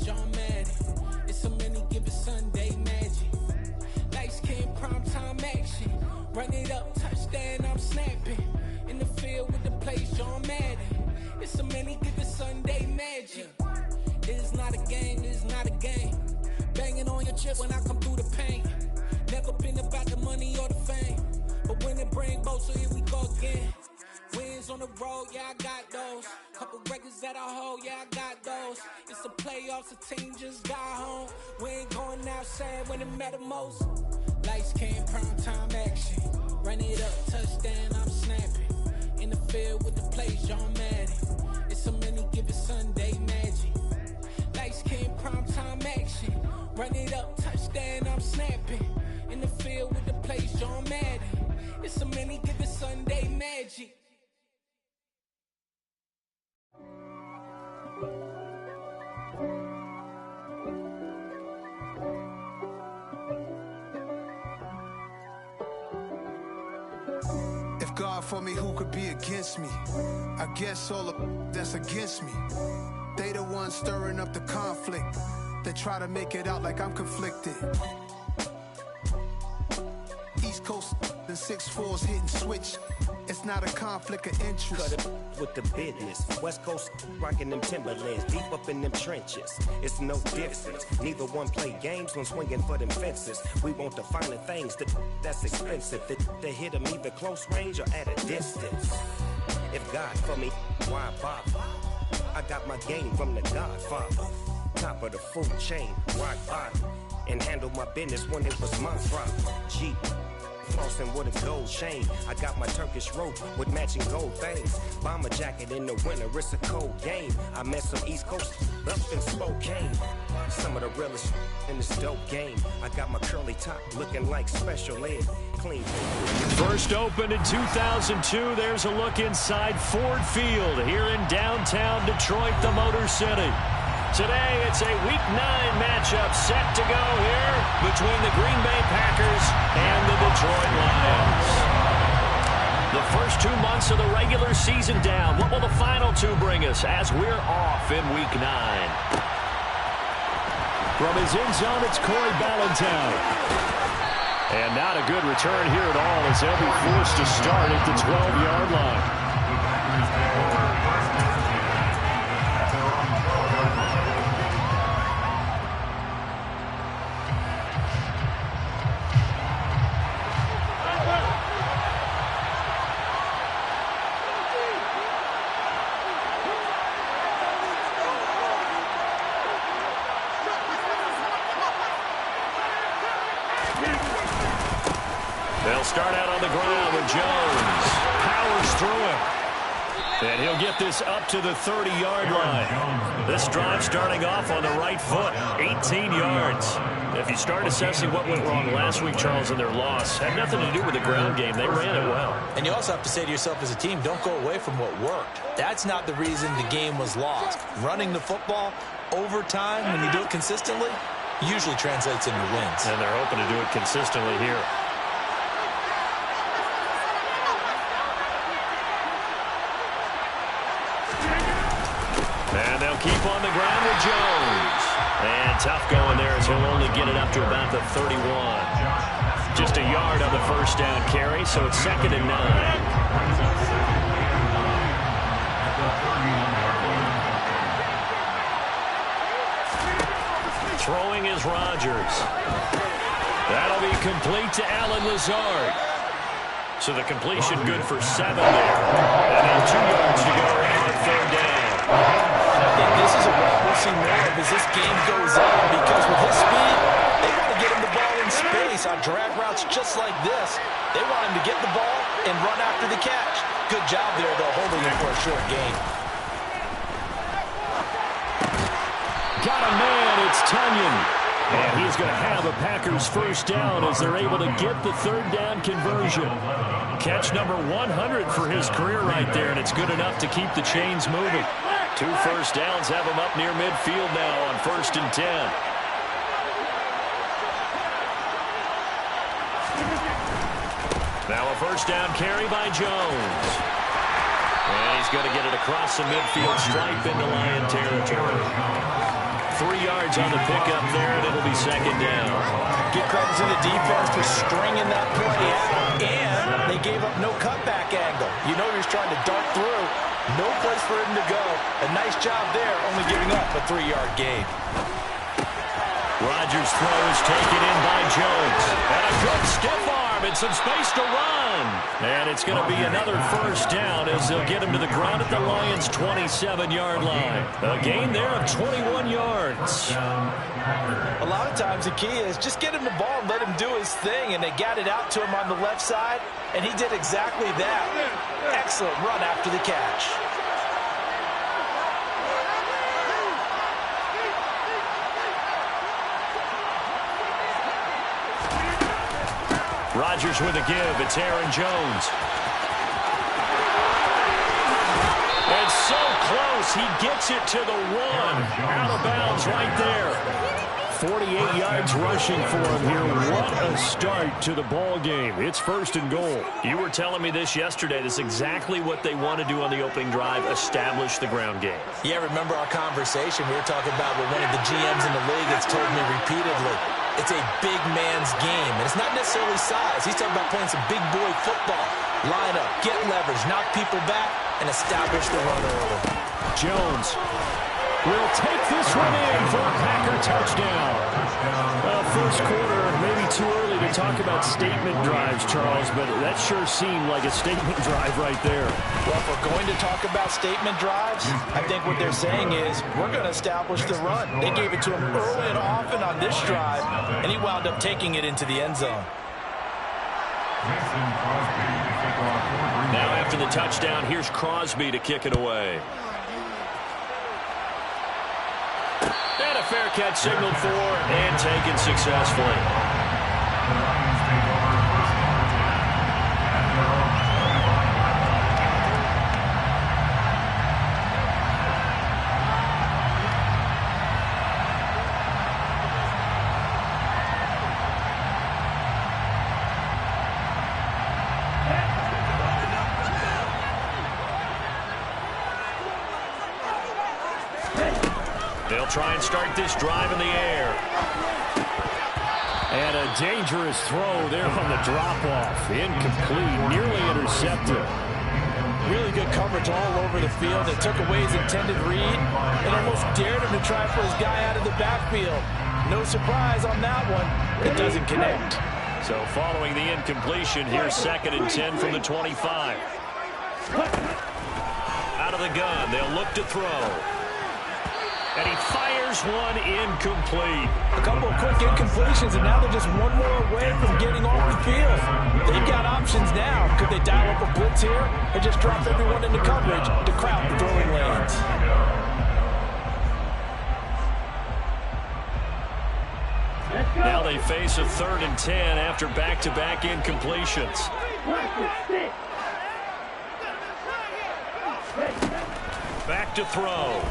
place, John Madden. It's a many given Sunday magic. Light skin, prime time action. Run it up, touchdown, I'm snapping. In the field with the place, John Madden. It's a many given Sunday magic. It is not a game, it is not a game. Banging on your chip when I come through the paint. Never been about the money or the fame. But when it bring both, so here we go again. Wins on the road, yeah, I got those. Couple records that I hold, yeah, I got those. It's the playoffs, the team just got home. We ain't going outside when it matter most. Lights came, prime time action. Run it up, touchdown, I'm snapping. In the field with the plays, John Madden. It's a many given Sunday magic. Lights came, prime time action. Run it up, touchdown, I'm snapping. In the field with the plays, John Madden. It's a many given Sunday magic. If God for me, who could be against me? I guess all the that's against me. They the ones stirring up the conflict. They try to make it out like I'm conflicted. East Coast and 6'4's hitting switch. It's not a conflict of interest. Cut it with the business. West Coast rocking them Timberlands, deep up in them trenches. It's no difference. Neither one play games when swinging for them fences. We want the finer things that's expensive. That hit them either close range or at a distance. If God for me, why bother? I got my game from the Godfather. Top of the food chain, rock bottom. And handle my business when it was my problem. Jeep. Flossing with a gold chain. I got my Turkish rope with matching gold things. Bomber jacket in the winter, it's a cold game. I met some East Coast up in Spokane. Some of the realest in this dope game. I got my curly top looking like special ed. Clean. First opened in 2002. There's a look inside Ford Field here in downtown Detroit, the Motor City. Today, it's a Week 9 matchup set to go here between the Green Bay Packers and the Detroit Lions. The first 2 months of the regular season down. What will the final 2 bring us as we're off in Week 9? From his end zone, it's Corey Ballantyne. And not a good return here at all as they'll be forced to start at the 12-yard line. They'll start out on the ground with Jones. Powers through him. And he'll get this up to the 30-yard line. This drive starting off on the right foot, 18 yards. If you start assessing what went wrong last week, Charles, in their loss, had nothing to do with the ground game. They ran it well. And you also have to say to yourself as a team, don't go away from what worked. That's not the reason the game was lost. Running the football over time, when you do it consistently, usually translates into wins. And they're hoping to do it consistently here. And they'll keep on the ground with Jones. And tough going there as he'll only get it up to about the 31. Just a yard on the first down carry, so it's 2nd and 9. Throwing is Rodgers. That'll be complete to Allen Lazard. So the completion good for 7 there. And now 2 yards to go on 3rd down. And I think this is a what we'll see more of as this game goes on, because with his speed, they want to get him the ball in space on drag routes just like this. They want him to get the ball and run after the catch. Good job there, though, holding him for a short gain. Got a man, it's Tunyon. And he's going to have a Packers first down as they're able to get the 3rd down conversion. Catch number 100 for his career right there, and it's good enough to keep the chains moving. 2 first downs have him up near midfield now on 1st and 10. Now a first down carry by Jones. And he's going to get it across the midfield stripe into Lion territory. 3 yards on the pickup there, and it'll be second down. Give credit to the defense for stringing that play out, and they gave up no cutback angle. You know he was trying to dart through. No place for him to go. A nice job there, only giving up a 3-yard gain. Rodgers' throw is taken in by Jones. And a good stiff arm and some space to run. And it's going to be another first down as they'll get him to the ground at the Lions' 27-yard line. A gain there of 21 yards. A lot of times the key is just get him the ball and let him do his thing. And they got it out to him on the left side, and he did exactly that. Excellent run after the catch. Rodgers with a give. It's Aaron Jones. And so close. He gets it to the 1. Out of bounds right there. 48 yards rushing for him here. What a start to the ball game. It's first and goal. You were telling me this yesterday. This is exactly what they want to do on the opening drive, establish the ground game. Yeah, remember our conversation we were talking about with one of the GMs in the league that's told me repeatedly, it's a big man's game. And it's not necessarily size. He's talking about playing some big boy football. Line up, get leverage, knock people back, and establish the run early. Jones will take this one in for a Packer touchdown. First quarter, maybe too early to talk about statement drives, Charles, but that sure seemed like a statement drive right there. Well, if we're going to talk about statement drives, I think what they're saying is we're going to establish the run. They gave it to him early and often on this drive, and he wound up taking it into the end zone. Now after the touchdown, here's Crosby to kick it away. And a fair catch signaled for and taken successfully. They'll try and start this drive in the air. And a dangerous throw there on the drop-off. Incomplete, nearly intercepted. Really good coverage all over the field. They took away his intended read and almost dared him to try for his guy out of the backfield. No surprise on that one. It doesn't connect. So following the incompletion, here's 2nd and 10 from the 25. Out of the gun, they'll look to throw. And he fires one incomplete. A couple of quick incompletions, and now they're just one more away from getting off the field. They've got options now. Could they dial up a blitz here or just drop everyone into coverage to crowd the throwing lanes? Now they face a 3rd and 10 after back-to-back incompletions. Back to throw.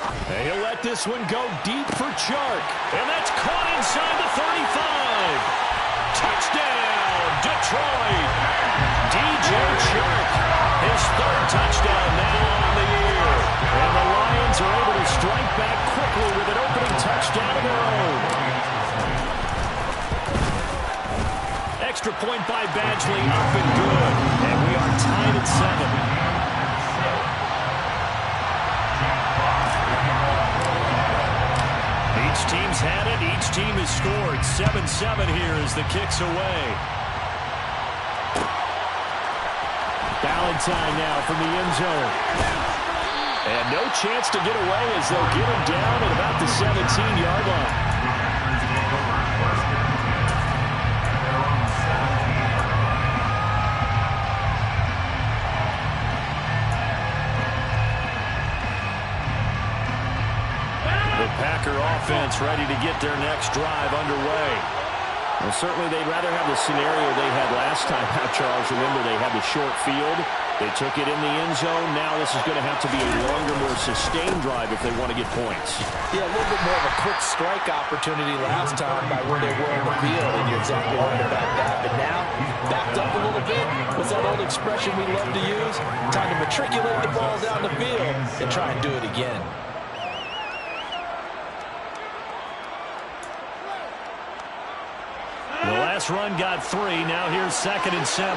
And he'll let this one go deep for Chark. And that's caught inside the 35. Touchdown, Detroit. DJ Chark, his 3rd touchdown now on the year. And the Lions are able to strike back quickly with an opening touchdown of their own. Extra point by Badgley, up and good. And we are tied at 7. Each team's had it. Each team has scored. 7-7 here as the kick's away. Valentine now from the end zone. And no chance to get away as they'll get him down at about the 17-yard line. Packer offense ready to get their next drive underway. Well, certainly they'd rather have the scenario they had last time out, Charles. Remember, they had the short field. They took it in the end zone. Now this is going to have to be a longer, more sustained drive if they want to get points. Yeah, a little bit more of a quick strike opportunity last time by where they were on the field, and you're exactly right about that. But now, backed up a little bit. What's that old expression we love to use? Time to matriculate the ball down the field and try and do it again. Last run got 3. Now here's 2nd and 7.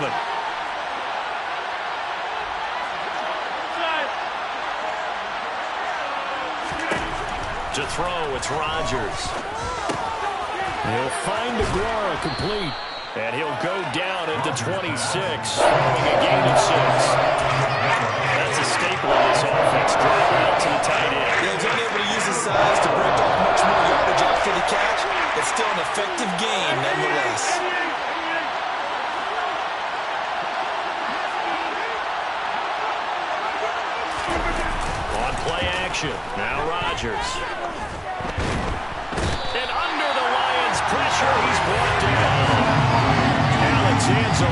To throw, it's Rodgers. He'll find Aguara complete. And he'll go down at the 26, throwing a gain of 6. That's a staple of this offense, driving out to the tight end. Yeah, he's only able to use his size to break off much more yardage after the catch. It's still an effective gain nonetheless. On play action, now Rodgers. And under the Lions' pressure, he's brought down. Alexander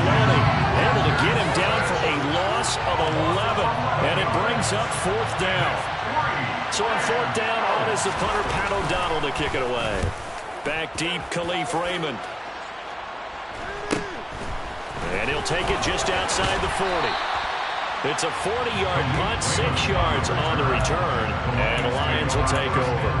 able to get him down for a loss of 11, and it brings up 4th down. So on 4th down, on is the punter, Pat O'Donnell, to kick it away. Back deep, Khalif Raymond. And he'll take it just outside the 40. It's a 40-yard punt, 6 yards on the return, and the Lions will take over.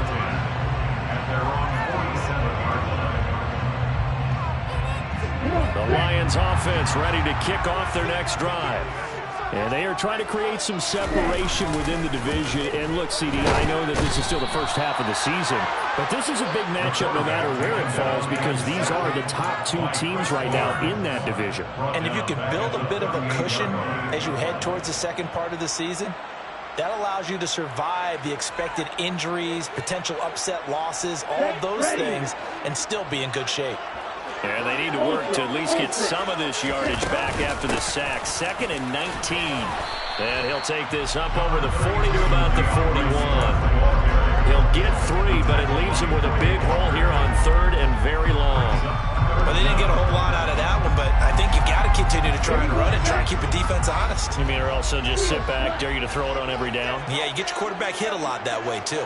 The Lions offense ready to kick off their next drive. And they are trying to create some separation within the division. And look, CD, I know that this is still the first half of the season, but this is a big matchup no matter where it falls because these are the top 2 teams right now in that division. And if you can build a bit of a cushion as you head towards the second part of the season, that allows you to survive the expected injuries, potential upset losses, all of those things, and still be in good shape. And they need to work to at least get some of this yardage back after the sack. 2nd and 19. And he'll take this up over the 40 to about the 41. He'll get 3, but it leaves him with a big hole here on 3rd and very long. Well, they didn't get a whole lot out of that one, but I think you've got to continue to try and run it, try and keep the defense honest. You mean or also just sit back, dare you to throw it on every down? Yeah, you get your quarterback hit a lot that way, too.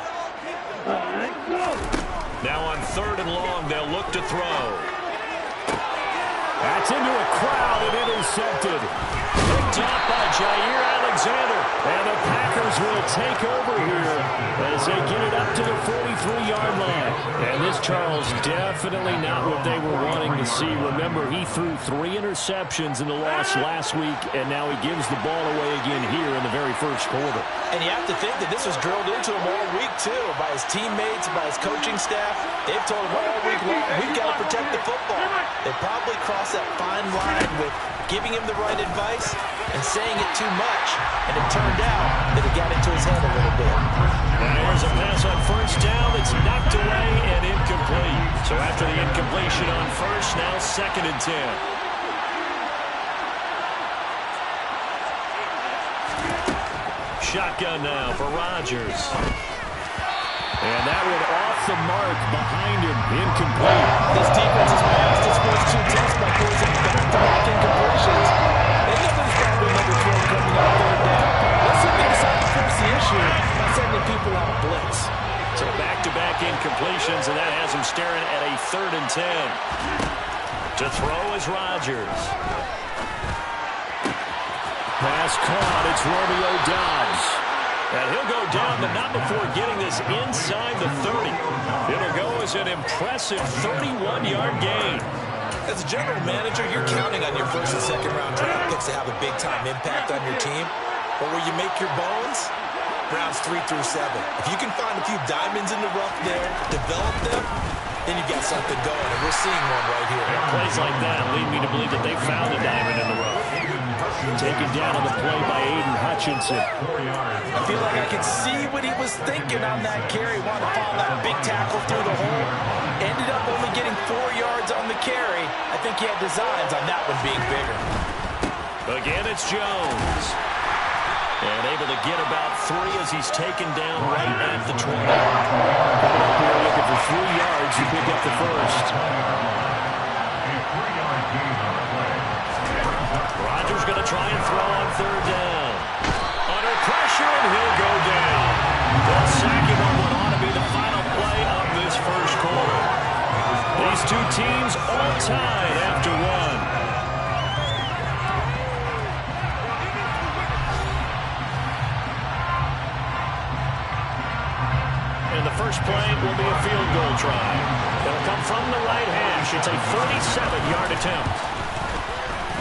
Now on 3rd and long, they'll look to throw. That's into a crowd and intercepted. Picked up by Jair Alexander. And the Packers will take over here as they get it up to the 43-yard line. And this, Charles, definitely not what they were wanting to see. Remember, he threw 3 interceptions in the loss last week, and now he gives the ball away again here in the very first quarter. And you have to think that this was drilled into him all week, too, by his teammates, by his coaching staff. They've told him all week long, we've got to protect the football. They probably crossed that fine line with giving him the right advice and saying it too much, and it turned out that it got into his head a little bit. And here's a pass on 1st down. It's knocked away and incomplete. So after the incompletion on 1st, now 2nd and 10. Shotgun now for Rodgers. And that one off the mark behind him, incomplete. This defense has passed its first 2 tests by forcing back-to-back incompletions. They know there's probably another throw coming on 3rd down. Let's see if they decide to fix the issue by sending people on a blitz. So back-to-back incompletions, and that has him staring at a 3rd and 10. To throw is Rodgers. Pass caught, it's Romeo Doubs. And he'll go down, but not before getting this inside the 30. It'll go as an impressive 31-yard gain. As a general manager, you're counting on your 1st and 2nd round draft picks to have a big-time impact on your team. But where you make your bones, rounds 3 through 7. If you can find a few diamonds in the rough there, develop them, then you've got something going. And we're seeing one right here. And plays like that lead me to believe that they found a diamond in the rough. Taken down on the play by Aiden Hutchinson. I feel like I can see what he was thinking on that carry. Wanted to follow that big tackle through the hole. Ended up only getting 4 yards on the carry. I think he had designs on that one being bigger. Again, it's Jones. And able to get about 3 as he's taken down right at the 20. Coming up here looking for 3 yards. You pick up the 1st. Rodgers going to try and throw on 3rd down. Under pressure, and he'll go down. They'll sack him on what ought to be the final play of this first quarter. These 2 teams all tied after 1. And the first play will be a field goal try. It'll come from the right hash. It's a 37-yard attempt.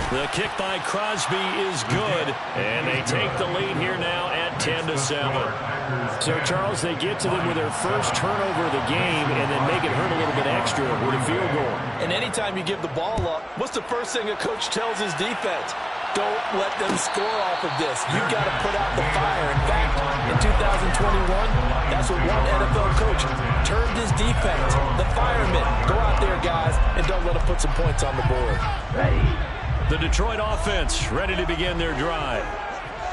The kick by Crosby is good, and they take the lead here now at 10-7. So, Charles, they get to them with their first turnover of the game and then make it hurt a little bit extra with a field goal. And anytime you give the ball up, what's the first thing a coach tells his defense? Don't let them score off of this. You've got to put out the fire. In fact, in 2021, that's what one NFL coach termed his defense. The firemen. Go out there, guys, and don't let them put some points on the board. The Detroit offense ready to begin their drive.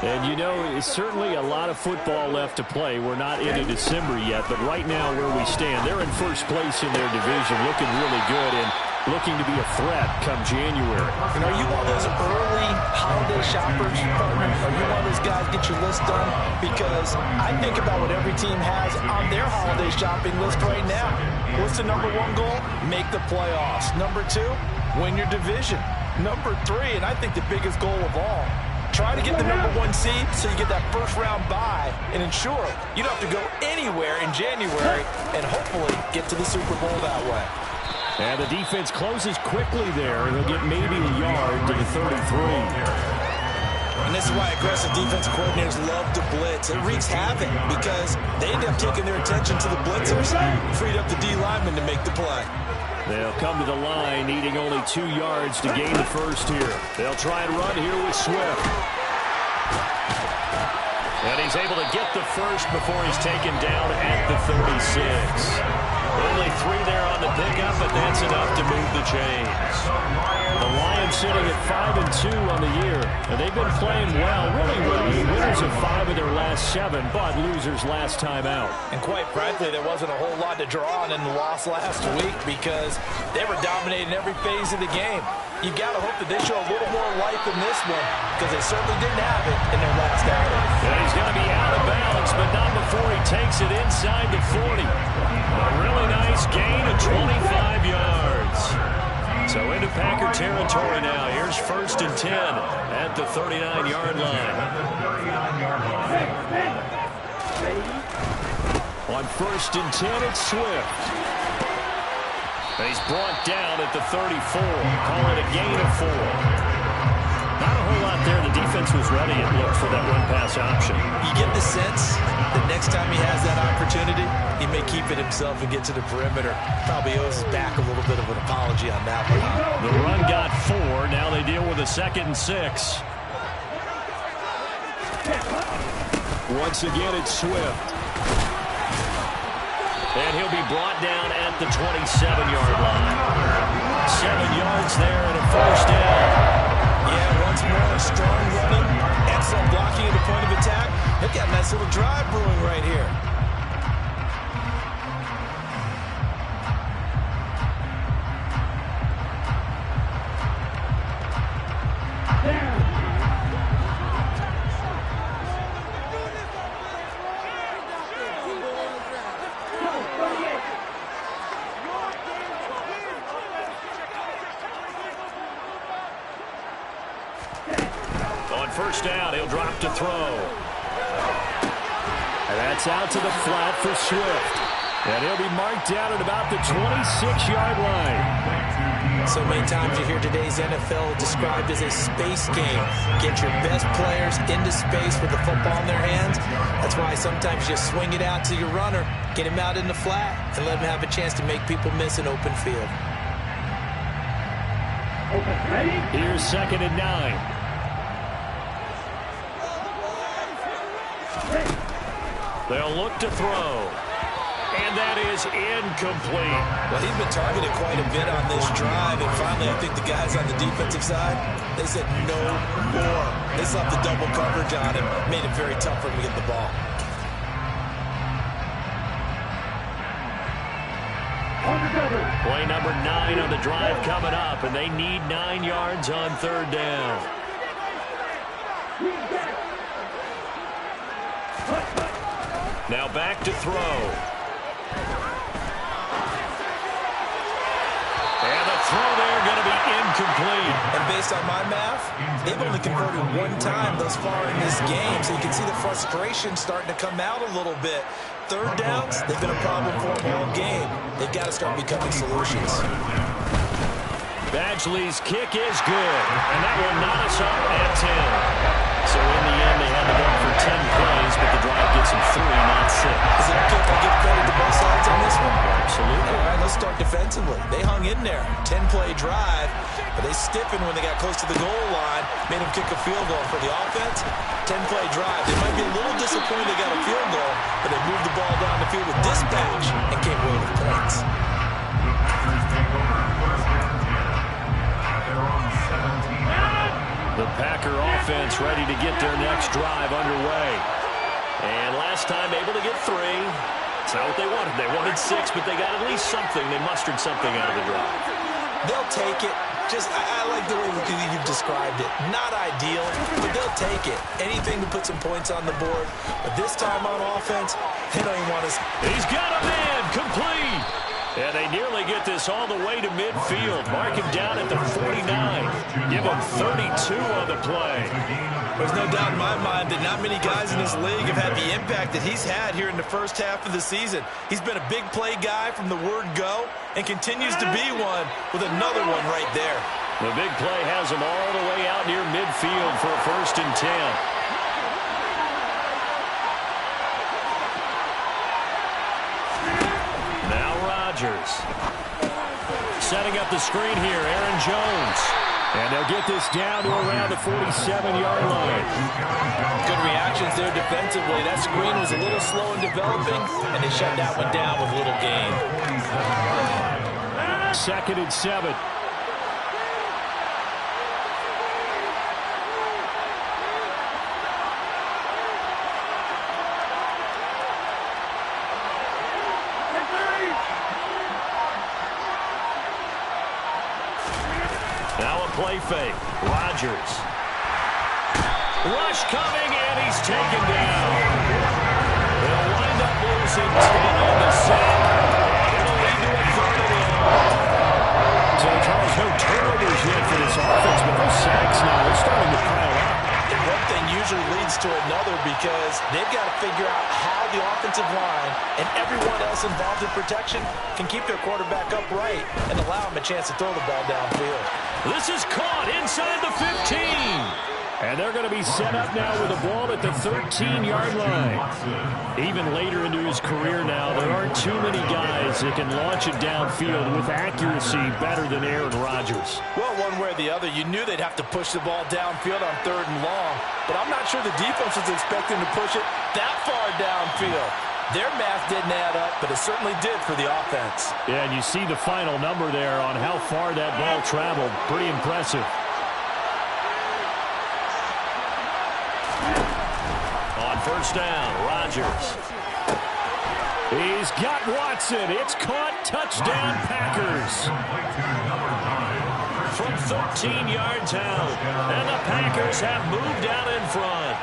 And, you know, it's certainly a lot of football left to play. We're not into December yet, but right now where we stand, they're in first place in their division, looking really good and looking to be a threat come January. And are you one of those early holiday shoppers, partner? Are you one of those guys get your list done? Because I think about what every team has on their holiday shopping list right now. What's the number one goal? Make the playoffs. Number two, win your division. Number three, and I think the biggest goal of all, try to get the number one seed so you get that first round bye and ensure you don't have to go anywhere in January and hopefully get to the Super Bowl that way. And the defense closes quickly there. They'll get maybe a yard to the 33. And this is why aggressive defensive coordinators love to blitz. It wreaks havoc because they end up taking their attention to the blitzers, freed up the D linemen to make the play. They'll come to the line, needing only 2 yards to gain the first here. They'll try and run here with Swift. And he's able to get the first before he's taken down at the 36. Only 3 there on the pickup, but that's enough to move the chains. The Lions sitting at 5-2 on the year, and they've been playing well, really well. Winners of 5 of their last 7, but losers last time out. And quite frankly, there wasn't a whole lot to draw on in the loss last week because they were dominating every phase of the game. You've got to hope that they show a little more life in this one because they certainly didn't have it in their last outing. And he's going to be out of bounds, but not before he takes it inside the 40. A really nice gain of 25 yards. So into Packer territory now. Here's 1st and 10 at the 39-yard line. On 1st and 10, it's Swift. And he's brought down at the 34. Call it a gain of 4. Not a whole lot there. The defense was ready, it looked, for that run-pass option. You get the sense that next time he has that opportunity, he may keep it himself and get to the perimeter. Probably owes his back a little bit of an apology on that one. The run got 4. Now they deal with a 2nd and 6. Once again, it's Swift. And he'll be brought down at the 27-yard line. 7 yards there and a first down. Yeah, once more, strong running, excellent blocking at the point of attack. They've got a nice little drive brewing right here. First down, he'll drop to throw. And that's out to the flat for Swift. And he'll be marked down at about the 26-yard line. So many times you hear today's NFL described as a space game. Get your best players into space with the football in their hands. That's why sometimes you swing it out to your runner, get him out in the flat, and let him have a chance to make people miss an open field. Here's 2nd and 9. They'll look to throw. And that is incomplete. Well, he's been targeted quite a bit on this drive, and finally I think the guys on the defensive side, they said no more. They slapped the double coverage on him, made it very tough for him to get the ball. Play number 9 on the drive coming up, and they need 9 yards on 3rd down. Now back to throw. And the throw there going to be incomplete. And based on my math, they've only converted 1 time thus far in this game, so you can see the frustration starting to come out a little bit. third downs, they've been a problem for them all game. They've got to start becoming solutions. Badgley's kick is good, and that will knot us up at 10. So in the end, they had to go for 10 plays, but the drive gets them 3, not 6. Is it okay if I give credit to both sides on this one? Absolutely. All right, let's start defensively. They hung in there. 10-play drive, but they stiffened when they got close to the goal line, made them kick a field goal. For the offense, 10-play drive. They might be a little disappointed they got a field goal, but they moved the ball down the field with dispatch and came away with points. The Packer offense ready to get their next drive underway. And last time able to get 3. It's not what they wanted. They wanted 6, but they got at least something. They mustered something out of the drive. They'll take it. I like the way you've described it. Not ideal, but they'll take it. Anything to put some points on the board. But this time on offense, they don't even want us. He's got a man complete. And they nearly get this all the way to midfield. Mark him down at the 49. Give him 32 on the play. There's no doubt in my mind that not many guys in this league have had the impact that he's had here in the first half of the season. He's been a big play guy from the word go and continues to be one with another one right there. The big play has him all the way out near midfield for a 1st and 10. Setting up the screen here, Aaron Jones. And they'll get this down to around the 47-yard line. Good reactions there defensively. That screen was a little slow in developing, and they shut that one down with little gain. 2nd and 7. Play fake. Rodgers. Rush coming, and he's taken down. They'll wind up losing 10 on the sack. It'll lead to a 3rd and long. So, Charles, no turnovers yet for this offense, but those sacks now are starting to pile up. One thing usually leads to another because they've got to figure out how the offensive line and everyone else involved in protection can keep their quarterback upright and allow him a chance to throw the ball downfield. This is caught inside the 15. And they're going to be set up now with the ball at the 13-yard line. Even later into his career now, there aren't too many guys that can launch it downfield with accuracy better than Aaron Rodgers. Well, one way or the other, you knew they'd have to push the ball downfield on 3rd and long. But I'm not sure the defense was expecting to push it that far downfield. Their math didn't add up, but it certainly did for the offense. Yeah, and you see the final number there on how far that ball traveled. Pretty impressive. On 1st down, Rodgers. He's got Watson. It's caught. Touchdown, Packers. From 13 yards out. And the Packers have moved out in front.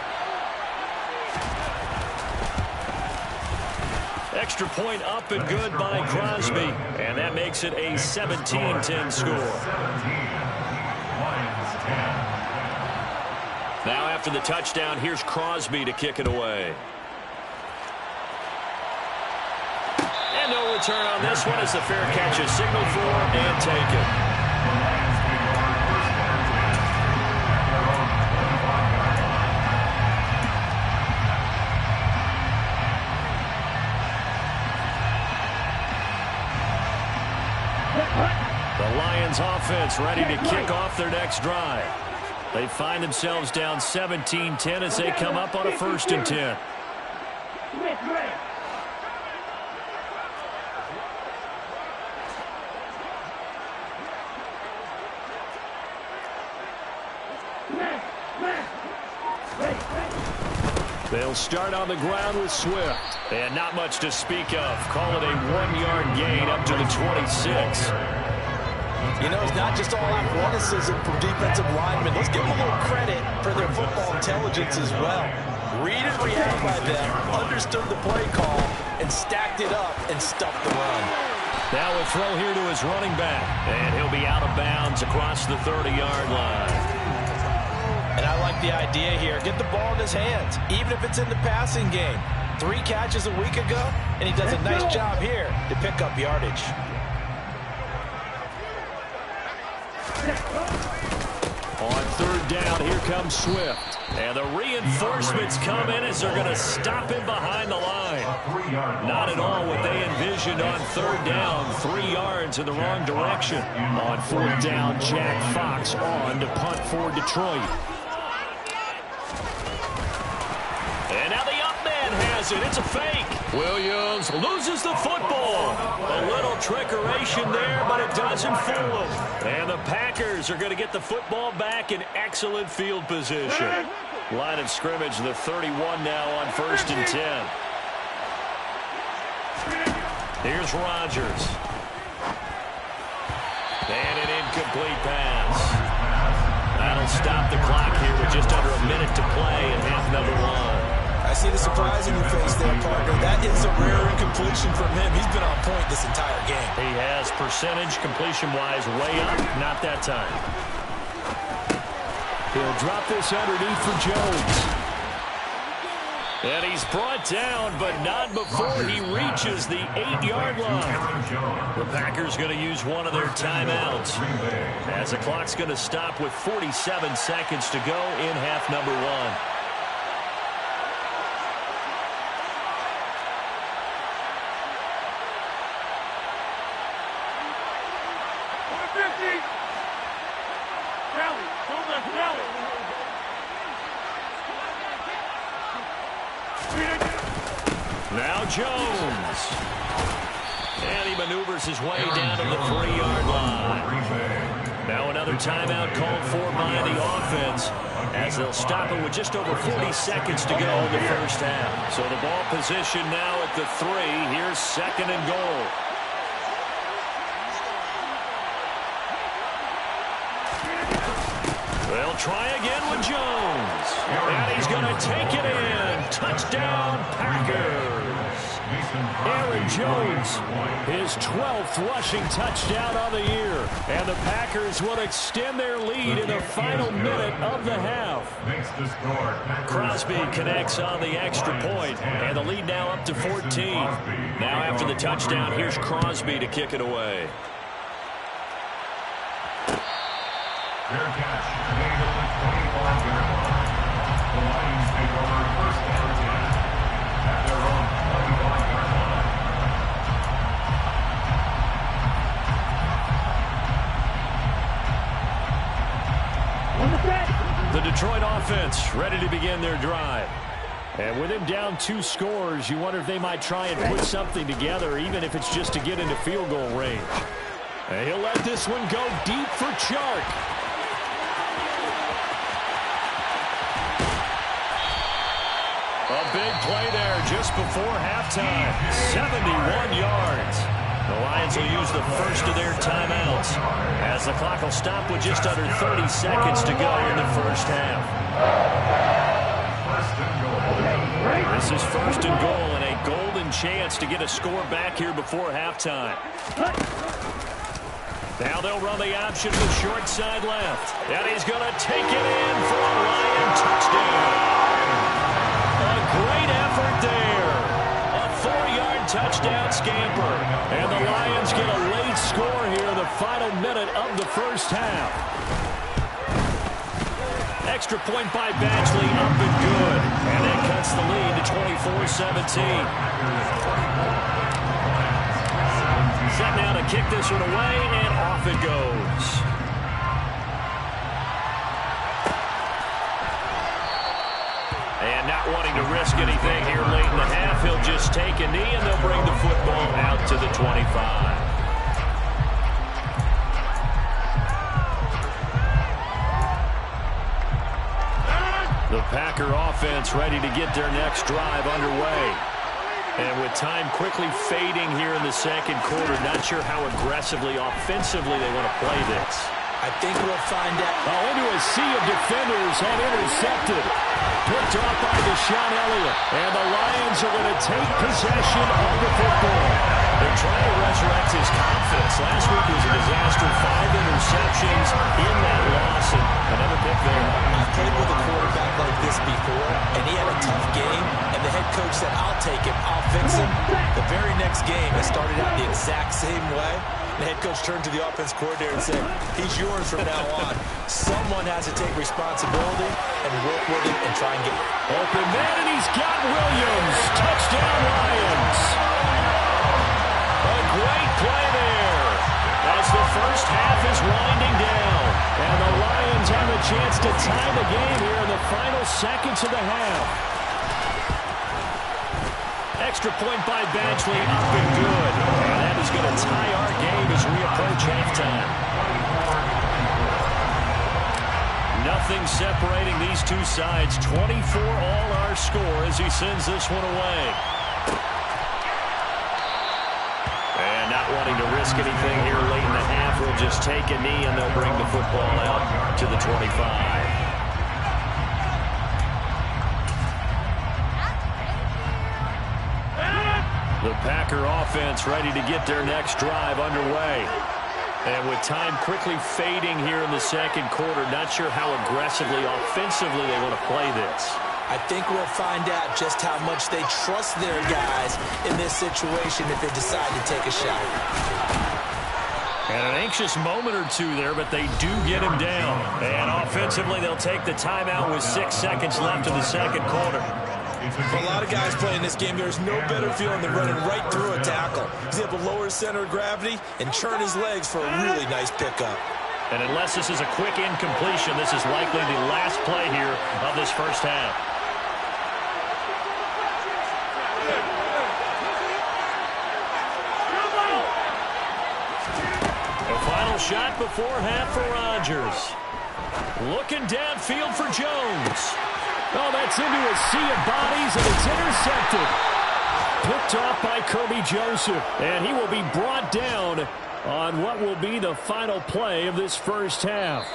Extra point up and good by Crosby. And that makes it a 17-10 score. Now after the touchdown, here's Crosby to kick it away. And no return on this one as the fair catch is signaled for and taken. The Lions offense ready to kick off their next drive. They find themselves down 17-10 as they come up on a 1st and 10. They'll start on the ground with Swift. And not much to speak of. Call it a 1-yard gain up to the 26. You know, it's not just all athleticism from defensive linemen. Let's give them a little credit for their football intelligence as well. Read and react by them, understood the play call, and stacked it up and stuffed the run. Now a throw here to his running back. And he'll be out of bounds across the 30-yard line. And I like the idea here. Get the ball in his hands, even if it's in the passing game. 3 catches a week ago, and he does a nice job here to pick up yardage. On 3rd down, here comes Swift. And the reinforcements come in as they're going to stop him behind the line. Not at all what they envisioned on 3rd down. 3 yards in the wrong direction. On 4th down, Jack Fox on to punt for Detroit. And now the up man has it. It's a fake. Williams loses the football. A little trickeration there, but it doesn't fool him. And the Packers are going to get the football back in excellent field position. Line of scrimmage, the 31 now on 1st and 10. Here's Rodgers. And an incomplete pass. That'll stop the clock here with just under a minute to play in half number 1. I see the surprise in your face there, partner. That is a rare incompletion from him. He's been on point this entire game. He has percentage completion-wise way up. Not that time. He'll drop this underneath for Jones. And he's brought down, but not before he reaches the 8-yard line. The Packers going to use one of their timeouts, as the clock's going to stop with 47 seconds to go in half number 1. Now Jones. And he maneuvers his way down to the 3-yard line. Now another timeout called for by the offense, as they'll stop it with just over 40 seconds to go in the first half. So the ball position now at the 3. Here's 2nd and goal. They'll try again with Jones. And he's going to take it in. Touchdown, Packers. Aaron Jones, his 12th rushing touchdown of the year. And the Packers will extend their lead in the final minute of the half. Crosby connects on the extra point, and the lead now up to 14. Now after the touchdown, here's Crosby to kick it away. Fair catch made at the 25-yard line. The Lions take over 1st and 10 at their own 25-yard line. The Detroit offense ready to begin their drive. And with him down 2 scores, you wonder if they might try and put something together, even if it's just to get into field goal range. And he'll let this one go deep for Chark. A big play there just before halftime. 71 yards. The Lions will use the first of their timeouts, as the clock will stop with just under 30 seconds to go in the first half. This is 1st and goal, and a golden chance to get a score back here before halftime. Now they'll run the option to short side left. And he's going to take it in for a Lion touchdown. A great effort there. A 4-yard touchdown scamper. And the Lions get a late score here in the final minute of the first half. Extra point by Badgley, up and good. And that cuts the lead to 24-17. Set now to kick this one away, and off it goes. And not wanting to risk anything here late in the half, he'll just take a knee, and they'll bring the football out to the 25. The Packer offense ready to get their next drive underway. And with time quickly fading here in the second quarter, not sure how aggressively, offensively they want to play this. I think we'll find out. Oh, into a sea of defenders and intercepted. Picked off by Deshaun Elliott. And the Lions are going to take possession of the football. They're trying to resurrect his confidence. Last week was a disaster. 5 interceptions in that loss, and another pick there. played with a quarterback like this before, and he had a tough game, and the head coach said, I'll take him, I'll fix him. The very next game, it started out the exact same way. The head coach turned to the offense coordinator and said, he's yours from now on. Someone has to take responsibility and work with him and try and get open man, and he's got Williams. Touchdown, Lions. A great play there as the first half is winding down. And the Lions have a chance to tie the game here in the final seconds of the half. Extra point by Badgley, up and good. And that is going to tie our game as we approach halftime. Nothing separating these two sides. 24 all our score as he sends this one away. And not wanting to risk anything here late in the half, we'll just take a knee and they'll bring the football out to the 25. The Packer offense ready to get their next drive underway. And with time quickly fading here in the second quarter, not sure how aggressively, offensively they want to play this. I think we'll find out just how much they trust their guys in this situation if they decide to take a shot. And an anxious moment or two there, but they do get him down. And offensively, they'll take the timeout with 6 seconds left in the second quarter. For a lot of guys playing this game, there's no better feeling than running right through a tackle. He's able to lower his center of gravity and churn his legs for a really nice pickup. And unless this is a quick incompletion, this is likely the last play here of this first half. A final shot before half for Rodgers. Looking downfield for Jones. Oh, that's into a sea of bodies, and it's intercepted. Picked off by Kirby Joseph, and he will be brought down on what will be the final play of this first half.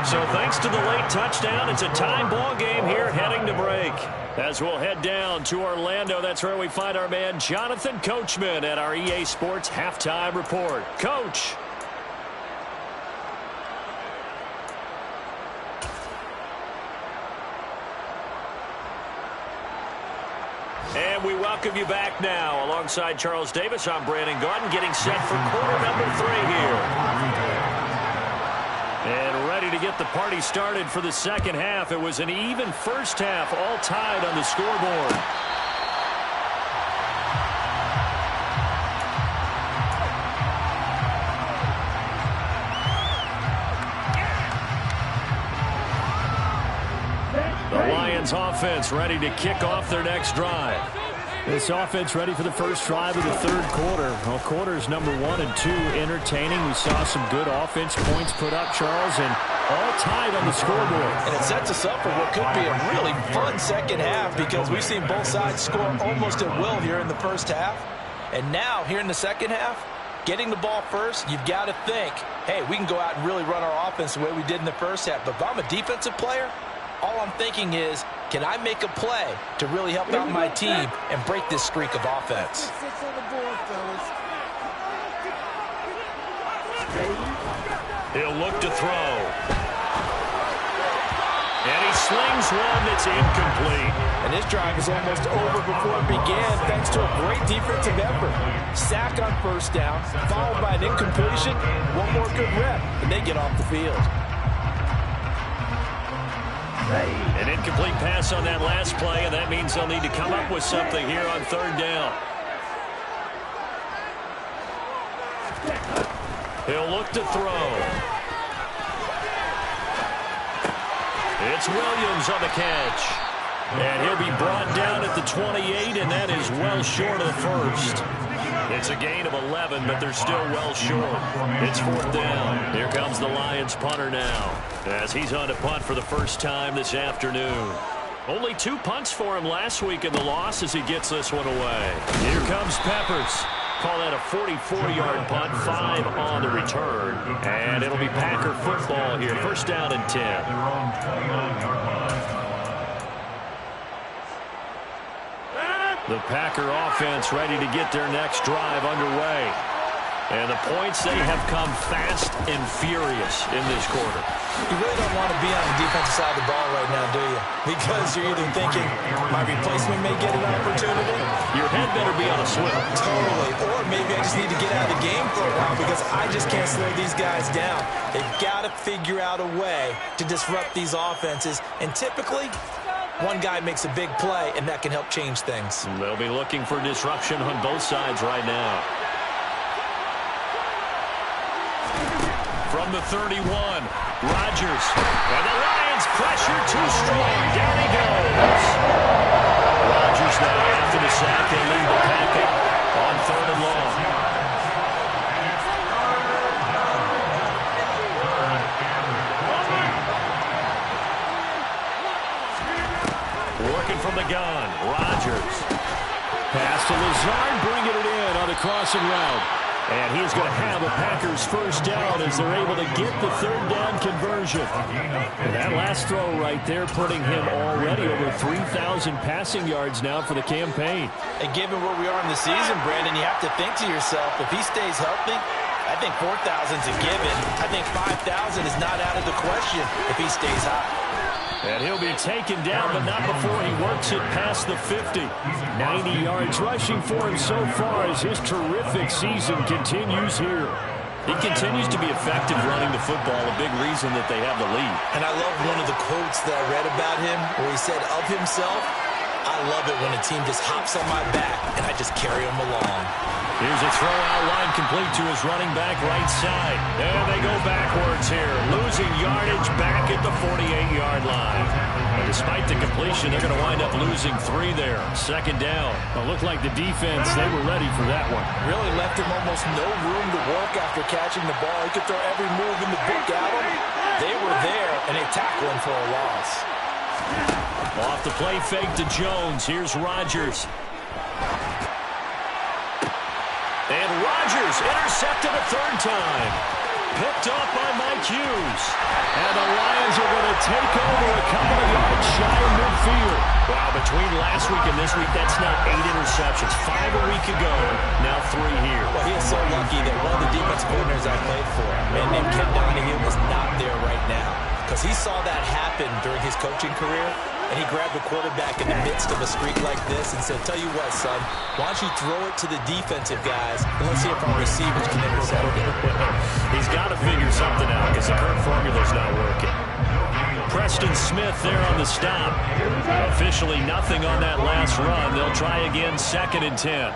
So thanks to the late touchdown, it's a time ball game here heading to break. As we'll head down to Orlando, that's where we find our man Jonathan Coachman at our EA Sports Halftime Report. Coach. And we welcome you back now. Alongside Charles Davis, I'm Brandon Garden, getting set for quarter number 3 here. And ready to get the party started for the second half. It was an even first half, all tied on the scoreboard. The Lions offense ready to kick off their next drive. This offense ready for the first drive of the third quarter. Well, quarters number 1 and 2 entertaining. We saw some good offense points put up, Charles, and all tied on the scoreboard. And it sets us up for what could be a really fun second half because we've seen both sides score almost at will here in the first half. And now, here in the second half, getting the ball first, you've got to think, hey, we can go out and really run our offense the way we did in the first half. But if I'm a defensive player, all I'm thinking is, can I make a play to really help out my team and break this streak of offense? He'll look to throw. And he slings one that's incomplete. And this drive is almost over before it began thanks to a great defensive effort. Sack on first down, followed by an incompletion, one more good rep, and they get off the field. An incomplete pass on that last play, and that means they'll need to come up with something here on third down. He'll look to throw. It's Williams on the catch. And he'll be brought down at the 28, and that is well short of the first. It's a gain of 11, but they're still well short. It's fourth down. Here comes the Lions punter now, as he's on to punt for the first time this afternoon. Only 2 punts for him last week in the loss as he gets this one away. Here comes Peppers. Call that a 44-yard punt, 5 on the return. And it'll be Packer football here. First down and 10. The Packer offense ready to get their next drive underway. And the points, they have come fast and furious in this quarter. You really don't want to be on the defensive side of the ball right now, do you? Because you're either thinking, my replacement may get an opportunity. Your head better be on a swivel. Totally. Or maybe I just need to get out of the game for a while because I just can't slow these guys down. They've got to figure out a way to disrupt these offenses. And typically, one guy makes a big play, and that can help change things. They'll be looking for disruption on both sides right now. From the 31, Rodgers. And the Lions pressure too strong. Down he goes. Rodgers now after the sack. They lead the packet on 3rd and long. Working from the gun. Rodgers. Pass to Lazard, bringing it in on the crossing route. And he's going to have a Packers first down as they're able to get the 3rd down conversion. And that last throw right there putting him already over 3,000 passing yards now for the campaign. And given where we are in the season, Brandon, you have to think to yourself, if he stays healthy, I think 4,000's a given. I think 5,000 is not out of the question if he stays high. And he'll be taken down, but not before he works it past the 50. 90 yards rushing for him so far as his terrific season continues here. He continues to be effective running the football, a big reason that they have the lead. And I love one of the quotes that I read about him where he said of himself, I love it when a team just hops on my back and I just carry them along. Here's a throw out line complete to his running back right side. And they go backwards here, losing yardage back at the 48-yard line. And despite the completion, they're going to wind up losing 3 there. 2nd down. It looked like the defense, they were ready for that one. Really left him almost no room to work after catching the ball. He could throw every move in the book at him. They were there, and they tackled him for a loss. Off the play fake to Jones. Here's Rodgers. And Rodgers intercepted a 3rd time. Picked off by Mike Hughes. And the Lions are going to take over a couple of yards shy of midfield. Wow, between last week and this week, that's now 8 interceptions. 5 a week ago, now 3 here. Well, he is so lucky that one of the defensive coordinators I played for, a man named Ken Donahue, is not there right now. Because he saw that happen during his coaching career, and he grabbed the quarterback in the midst of a streak like this and said, tell you what, son, why don't you throw it to the defensive guys, and let's see if our receivers can intercept it. He's got to figure something out because the current formula's not working. Preston Smith there on the stop. Officially nothing on that last run. They'll try again, 2nd and 10.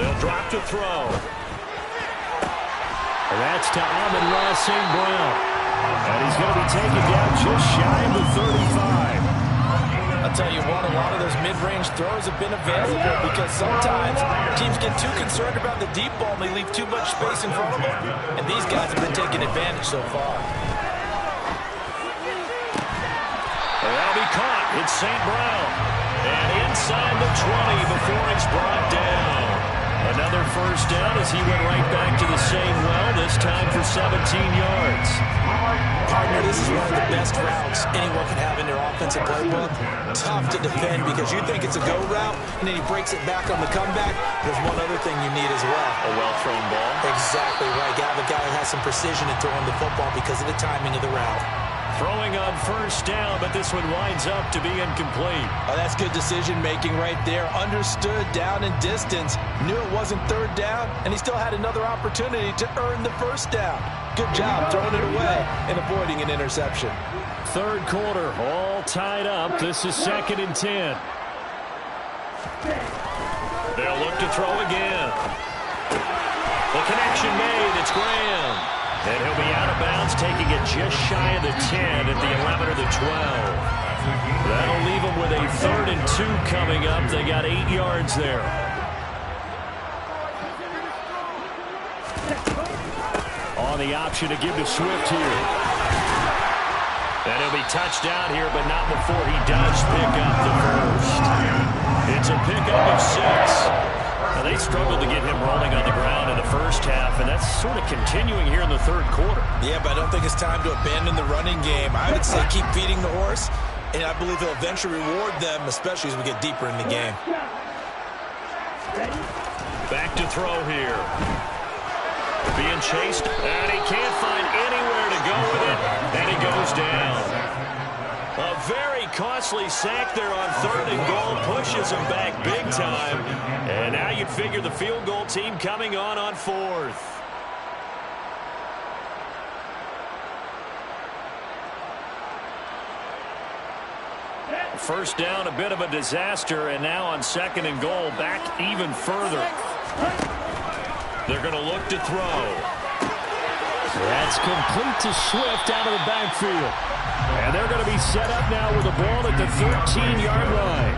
They'll drop to throw. That's to Amon-Ra St. Brown. And he's going to be taken down just shy of the 35. I'll tell you what, a lot of those mid-range throws have been available because sometimes teams get too concerned about the deep ball and they leave too much space in front of them. And these guys have been taking advantage so far. That'll be caught. It's St. Brown. And inside the 20 before it's brought down. Another first down as he went right back to the same well, this time for 17 yards. Partner, this is one of the best routes anyone can have in their offensive playbook. Tough to defend because you think it's a go route, and then he breaks it back on the comeback. There's one other thing you need as well. A well-thrown ball. Exactly right. You have a guy who has some precision in throwing the football because of the timing of the route. Throwing on first down, but this one winds up to be incomplete. Oh, that's good decision-making right there. Understood down and distance. Knew it wasn't 3rd down, and he still had another opportunity to earn the first down. Good job throwing it away and avoiding an interception. 3rd quarter, all tied up. This is 2nd and 10. They'll look to throw again. The connection made. It's Graham. And he'll be out of bounds, taking it just shy of the 10 at the 11 or the 12. That'll leave them with a 3rd and 2 coming up. They got 8 yards there. On the option to give to Swift here. And he'll be touched down here, but not before he does pick up the first. It's a pickup of 6. Now, they struggled to get him rolling on the ground in the first half, and that's sort of continuing here in the 3rd quarter. Yeah, but I don't think it's time to abandon the running game. I would say keep feeding the horse, and I believe he'll eventually reward them, especially as we get deeper in the game. Back to throw here. Being chased, and he can't find anywhere to go with it, and he goes down. A very costly sack there on 3rd and goal, pushes him back big time, and now you'd figure the field goal team coming on 4th. First down, a bit of a disaster, and now on 2nd and goal, back even further. They're going to look to throw. That's complete to Swift out of the backfield. And they're going to be set up now with the ball at the 13-yard line.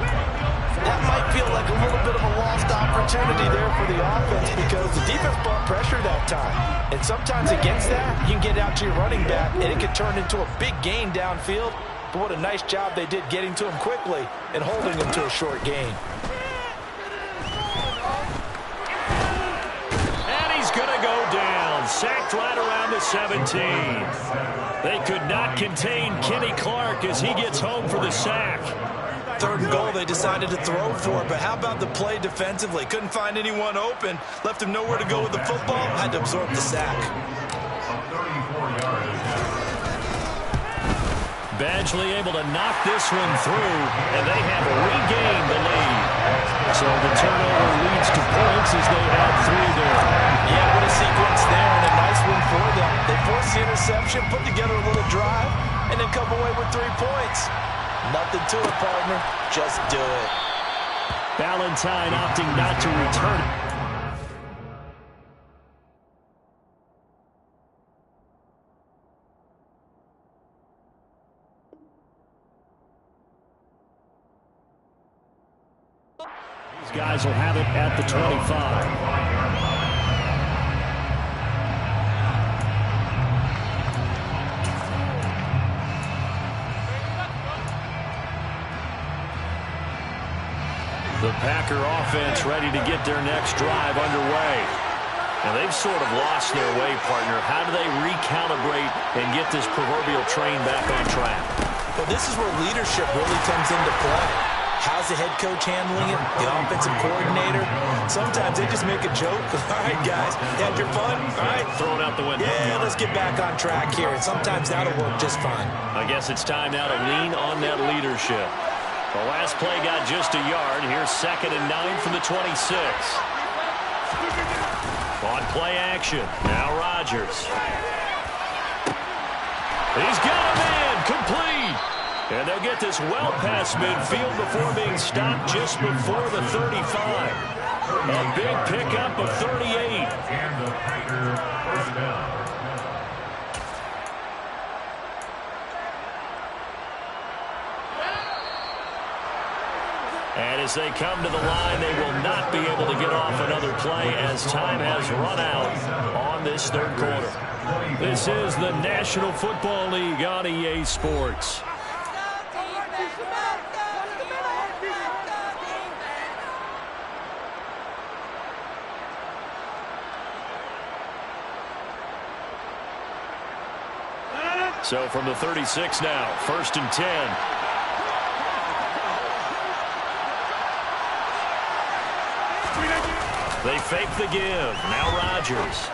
That might feel like a little bit of a lost opportunity there for the offense because the defense brought pressure that time. And sometimes against that, you can get out to your running back, and it can turn into a big gain downfield. But what a nice job they did getting to him quickly and holding him to a short gain. Going to go down, sacked right around the 17. They could not contain Kenny Clark as he gets home for the sack. 3rd and goal, they decided to throw for it, but how about the play defensively? Couldn't find anyone open, left him nowhere to go with the football, had to absorb the sack. Badgley able to knock this one through, and they have regained the lead. So the turnover leads to points as they add 3 there. Yeah, what a sequence there, and a nice win for them. They forced the interception, put together a little drive, and then come away with 3 points. Nothing to it, partner. Just do it. Valentine opting not to return it. These guys will have it at the 25. The Packer offense ready to get their next drive underway. And they've sort of lost their way, partner. How do they recalibrate and get this proverbial train back on track? Well, this is where leadership really comes into play. How's the head coach handling it? The offensive coordinator? Sometimes they just make a joke. All right, guys, you had your fun? All right. Throw it out the window. Yeah, let's get back on track here. And sometimes that'll work just fine. I guess it's time now to lean on that leadership. The last play got just a yard. Here's 2nd and 9 from the 26. On play action. Now Rodgers. He's got him in. Complete. And they'll get this well past midfield before being stopped just before the 35. A big pickup of 38. And the Packer first down. And as they come to the line, they will not be able to get off another play as time has run out on this 3rd quarter. This is the National Football League on EA Sports. So from the 36 now, 1st and 10. They fake the give. Now Rodgers.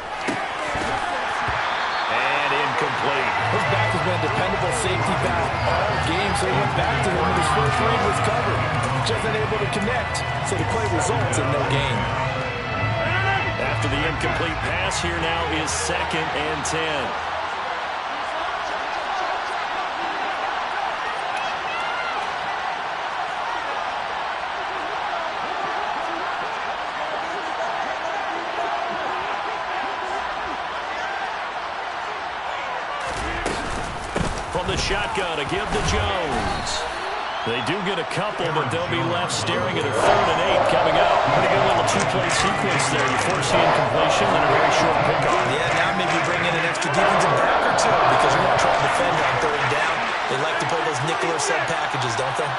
And incomplete. His back has been a dependable safety valve all game, so he went back to him when his first read was covered. Just unable to connect, so the play results in no gain. After the incomplete pass, here now is 2nd and 10. The shotgun to give to Jones. They do get a couple, but they'll be left staring at a 3rd and 8 coming up. Pretty good little 2-play sequence there. You force the incompletion and a very short pickup. Yeah, now maybe bring in an extra defensive back or two because you're going to try to defend on 3rd down. They like to play those nickel or sub packages, don't they?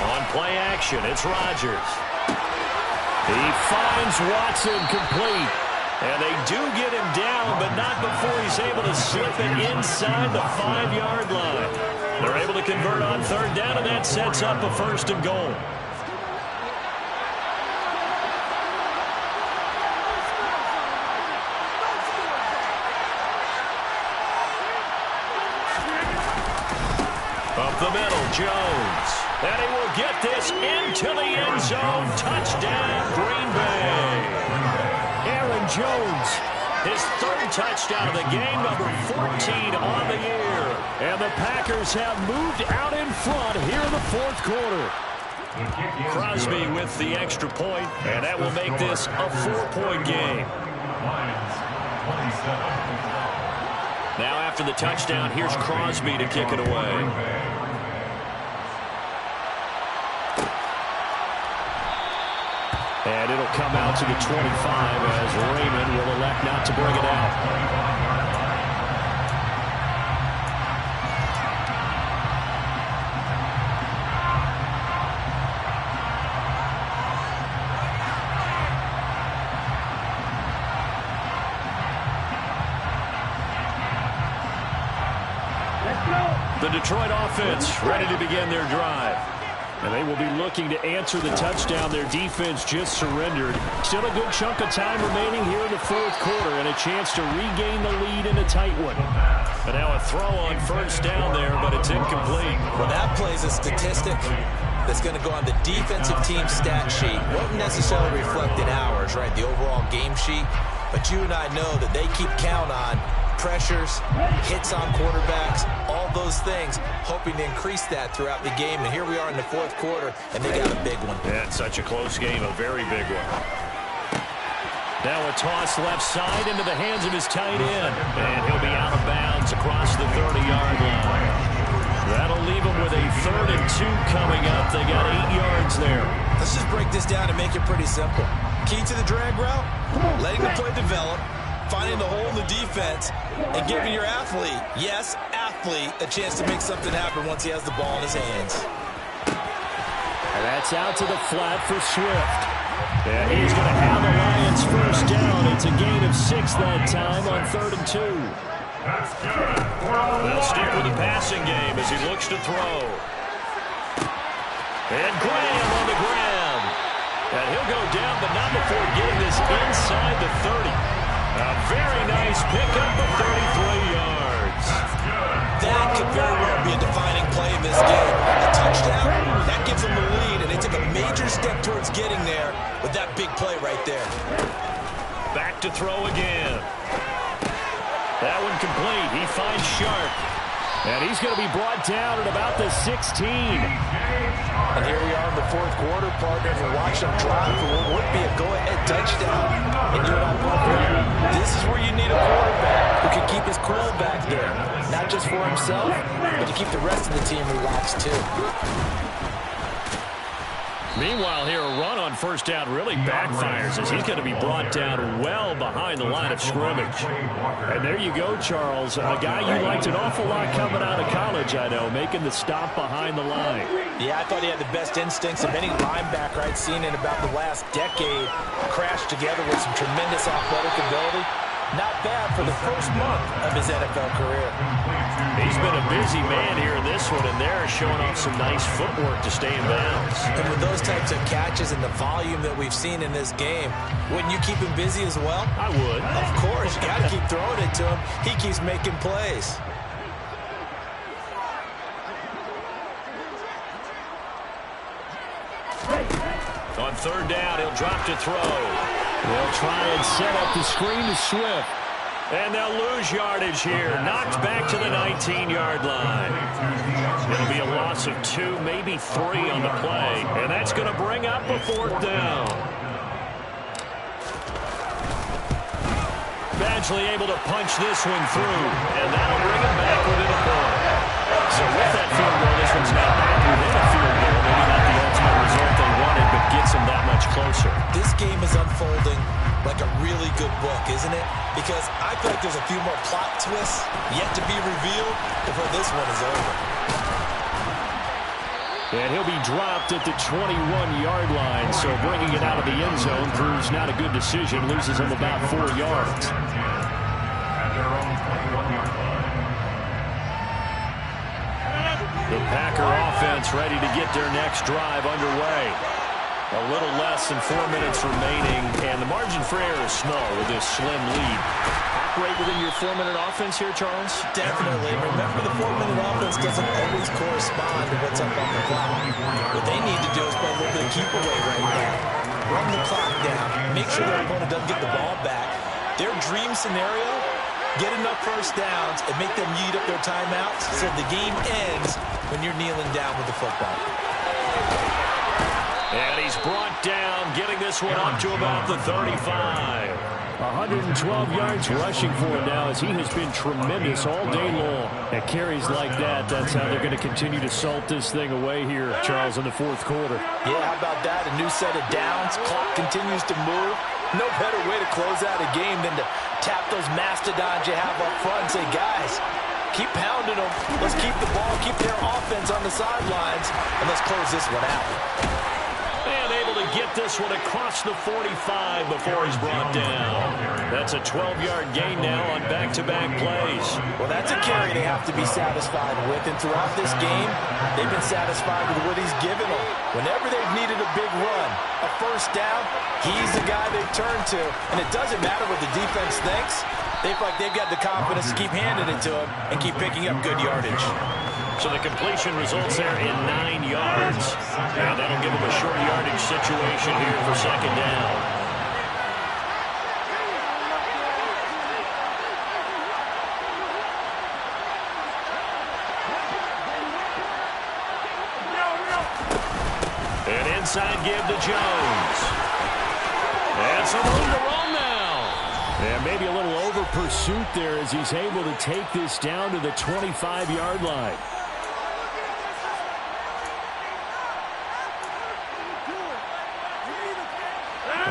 On play action, it's Rodgers. He finds Watson complete. And they do get him down, but not before he's able to slip it inside the 5-yard line. to convert on third down, and that sets up a first and goal. Up the middle, Jones. And he will get this into the end zone. Touchdown, Green Bay. Aaron Jones, his third touchdown of the game, number 14 on the year. And the Packers have moved out in front here in the fourth quarter. Crosby with the extra point, and that will make this a 4-point game. Now after the touchdown, here's Crosby to kick it away. And it'll come out to the 25 as Raymond will elect not to bring it out. The Detroit offense ready to begin their drive. And they will be looking to answer the touchdown their defense just surrendered. Still a good chunk of time remaining here in the fourth quarter and a chance to regain the lead in a tight one. But now a throw on first down there, but it's incomplete. Well, that plays a statistic that's going to go on the defensive team stat sheet. Won't necessarily reflect in ours, right, the overall game sheet. But you and I know that they keep count on pressures, hits on quarterbacks, all those things, hoping to increase that throughout the game. And here we are in the fourth quarter, and they got a big one. Yeah, it's such a close game, a very big one. Now a toss left side into the hands of his tight end. And he'll be out of bounds across the 30-yard line. That'll leave him with a 3rd and 2 coming up. They got 8 yards there. Let's just break this down and make it pretty simple. Key to the drag route, letting the play develop, finding the hole in the defense, and giving your athlete, yes, athlete, a chance to make something happen once he has the ball in his hands. And that's out to the flat for Swift. And he's going to have the Lions first down. It's a gain of 6 that time on 3rd and 2. They'll stick with the passing game as he looks to throw. And Graham on the ground. And he'll go down, but not before getting this inside the 30. A very nice pickup of 33 yards. That could very well be a defining play in this game. A touchdown, that gives them the lead, and they took a major step towards getting there with that big play right there. Back to throw again. That one complete. He finds Sharp. And he's going to be brought down at about the 16. And here we are in the fourth quarter, partners, and watch them drive for what would be a go-ahead touchdown. And you're not wondering, this is where you need a quarterback who can keep his cool back there. Not just for himself, but to keep the rest of the team relaxed too. Meanwhile, here a run on first down really backfires as he's going to be brought down well behind the line of scrimmage. And there you go, Charles. A guy you liked an awful lot coming out of college, I know, making the stop behind the line. Yeah, I thought he had the best instincts of any linebacker I'd seen in about the last decade. Crashed together with some tremendous athletic ability. Not bad for the first month of his NFL career. He's been a busy man here in this one, and they're showing off some nice footwork to stay in bounds. And with those types of catches and the volume that we've seen in this game, wouldn't you keep him busy as well? I would. Of course. You got to keep throwing it to him. He keeps making plays. On third down, he'll drop to throw. They'll try and set up the screen to Swift. And they'll lose yardage here. Knocked back to the 19-yard line. It'll be a loss of 2, maybe 3 on the play. And that's going to bring up a 4th down. Badgley able to punch this one through. And that'll bring him back within a point. So with that field goal, this one's not back within a field goal. Maybe not the ultimate result they wanted, but gets them that much closer. This game is unfolding like a really good book, isn't it? Because I feel like there's a few more plot twists yet to be revealed before this one is over. And he'll be dropped at the 21-yard line, so bringing it out of the end zone proves not a good decision. Loses him about 4 yards. The Packer offense ready to get their next drive underway. A little less than 4 minutes remaining, and the margin for error is small with this slim lead. Operate within your 4-minute offense here, Charles? Definitely. Remember, the 4-minute offense doesn't always correspond to what's up on the clock. What they need to do is play a little bit of keep away right now. Run the clock down. Make sure their opponent doesn't get the ball back. Their dream scenario, get enough first downs and make them eat up their timeouts so the game ends when you're kneeling down with the football. And he's brought down, getting this one up to about the 35. 112 yards rushing for him now as he has been tremendous all day long. At carries like that, that's how they're going to continue to salt this thing away here, Charles, in the fourth quarter. Yeah, how about that? A new set of downs. Clock continues to move. No better way to close out a game than to tap those mastodons you have up front and say, guys, keep pounding them. Let's keep the ball, keep their offense on the sidelines, and let's close this one out. And able to get this one across the 45 before he's brought down. That's a 12-yard gain now on back-to-back plays. Well, that's a carry they have to be satisfied with. And throughout this game, they've been satisfied with what he's given them. Whenever they've needed a big run, a first down, he's the guy they've turned to. And it doesn't matter what the defense thinks. They feel like they've got the confidence to keep handing it to him and keep picking up good yardage. So the completion results there in 9 yards. And that'll give him a short yardage situation here for second down. An inside give to Jones. And some room to run now. And maybe a little over pursuit there as he's able to take this down to the 25-yard line.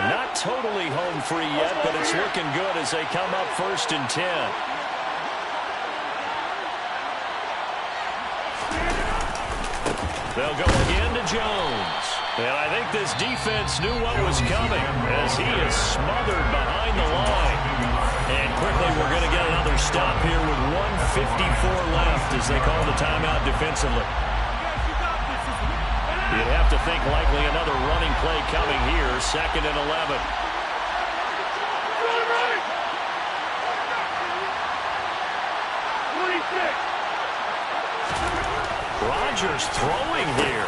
Not totally home free yet, but it's looking good as they come up 1st and 10. They'll go again to Jones. And I think this defense knew what was coming as he is smothered behind the line. And quickly we're going to get another stop here with 1:54 left as they call the timeout defensively. You'd have to think likely another running play coming here, 2nd and 11. Rodgers throwing here.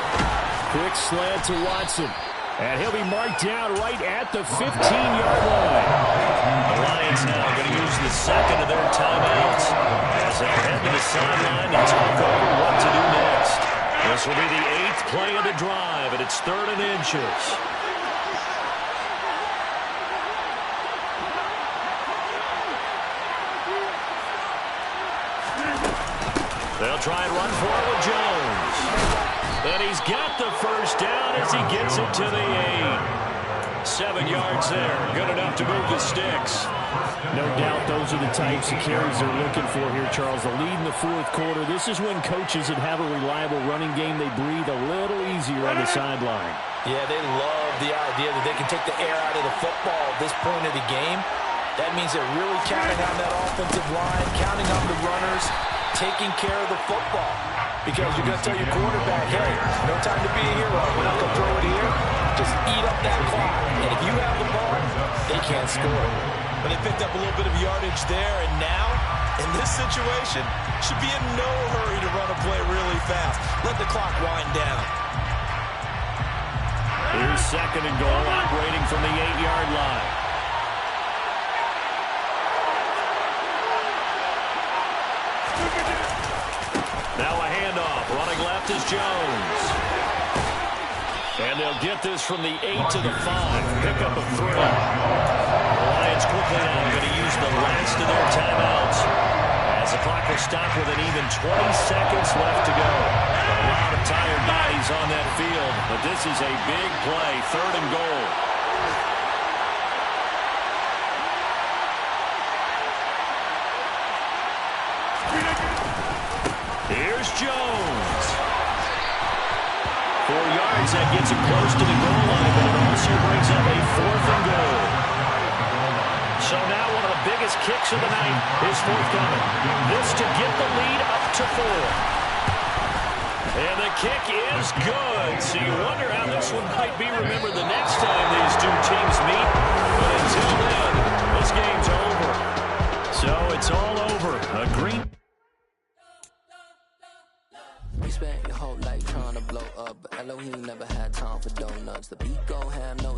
Quick slant to Watson. And he'll be marked down right at the 15-yard line. The Lions now going to use the second of their timeouts as they head to the sideline and talk over what to do next. This will be the 8th play of the drive, and it's 3rd and inches. They'll try and run for it with Jones. And he's got the first down as he gets it to the 8. 7 yards there. Good enough to move the sticks. No doubt those are the types of carries they're looking for here, Charles. The lead in the fourth quarter. This is when coaches that have a reliable running game, they breathe a little easier on the sideline. Yeah, they love the idea that they can take the air out of the football at this point of the game. That means they're really counting on that offensive line, counting on the runners, taking care of the football. Because you're going to tell your quarterback, hey, no time to be a hero. We're not going to throw it here. Just eat up that clock. And if you have the ball, they can't score. But they picked up a little bit of yardage there. And now, in this situation, should be in no hurry to run a play really fast. Let the clock wind down. Here's 2nd and goal, operating from the 8-yard line. Now a handoff. Running left is Jones. And they'll get this from the 8 to the 5. Pick up a 3. The Lions quickly now going to use the last of their timeouts as the clock will stop with an even 20 seconds left to go. A lot of tired bodies on that field, but this is a big play. 3rd and goal. Here's Jones. 4 yards, that gets him close to the goal line, but it also brings up a 4th and goal. So now one of the biggest kicks of the night is forthcoming. This to get the lead up to 4. kick is good. So you wonder how this one might be remembered the next time these two teams meet. But until then, this game's over. So it's all over. A green. You spent your whole life trying to blow up, but Elohim never had time for donuts. The beat gon' have no